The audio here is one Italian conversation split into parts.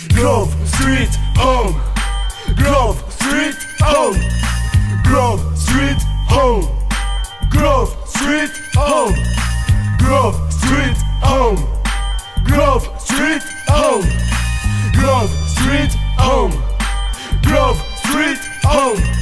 Grove Street Home, Grove Street Home, Grove Street Home, Grove Street Home, Grove Street Home, Grove Street Home, Grove Street Home, Grove Street Home.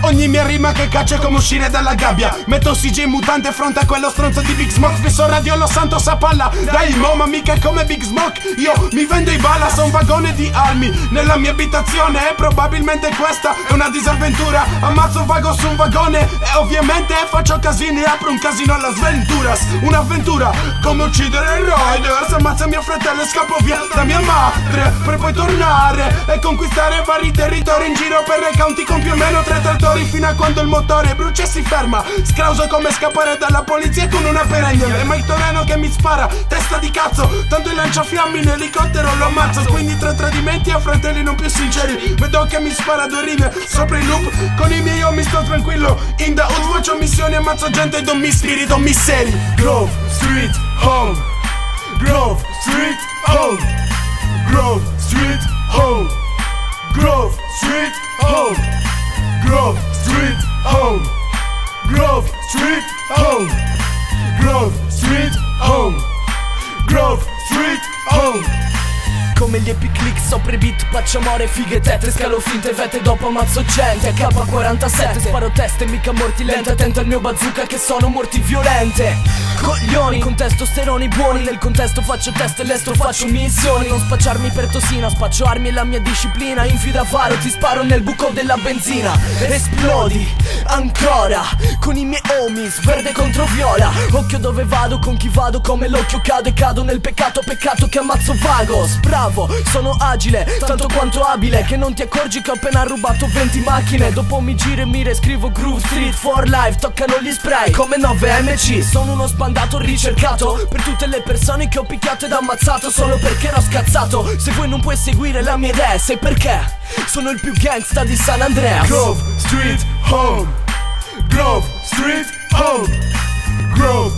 Ogni mia rima che caccia è come uscire dalla gabbia. Metto CG in mutante fronte a quello stronzo di Big Smoke. Fisso Radio Los Santos a palla. Dai mo, ma mica è come Big Smoke. Io mi vendo i bala, son un vagone di armi nella mia abitazione. E probabilmente questa è una disavventura. Ammazzo un vago su un vagone e ovviamente faccio casini. Apro un casino alla Sventuras. Un'avventura come uccidere il Riders. Ammazza mio fratello e scappo via da mia madre, per poi tornare e conquistare vari territori in giro per le county con più o meno 3 trattori, fino a quando il motore brucia e si ferma. Scrauso come scappare dalla polizia con una perennial. E Mike Toreno che mi spara, testa di cazzo. Tanto il lanciafiamme in elicottero lo ammazzo. Quindi 3 tradimenti a fratelli non più sinceri. Vedo che mi spara 2 rime sopra il loop. Con i miei io mi sto tranquillo. In the hood faccio missioni, ammazzo gente e don mi spirito misseri. Grove Street Home, Grove Street Home, Grove Street Home, Grove Street Home, Grove Street Home, Grove Street Home, Grove Street Home, Grove Street Home. Come gli epic click sopra i beat, paccia amore, fighe, tetre, scalo finte, vete, dopo ammazzo gente. AK-47, sparo teste, mica morti lente. Attento al mio bazooka che sono morti violente. Coglioni, con testosteroni buoni. Nel contesto faccio test e l'estro faccio missioni. Non spacciarmi per tossina, spaccio armi e la mia disciplina. Infida faro, ti sparo nel buco della benzina. Esplodi, ancora, con i miei homies, verde contro viola. Occhio dove vado, con chi vado, come l'occhio cado e cado nel peccato. Peccato che ammazzo vagos, bravo. Sono agile, tanto quanto abile, che non ti accorgi che ho appena rubato 20 macchine. Dopo mi giro e mi riscrivo Groove Street for life. Toccano gli spray come 9MC. Sono uno sbandato ricercato per tutte le persone che ho picchiato ed ammazzato solo perché ero scazzato. Se vuoi non puoi seguire la mia idea, sai perché? Sono il più gangsta di San Andreas. Grove Street Home, Grove Street Home, Grove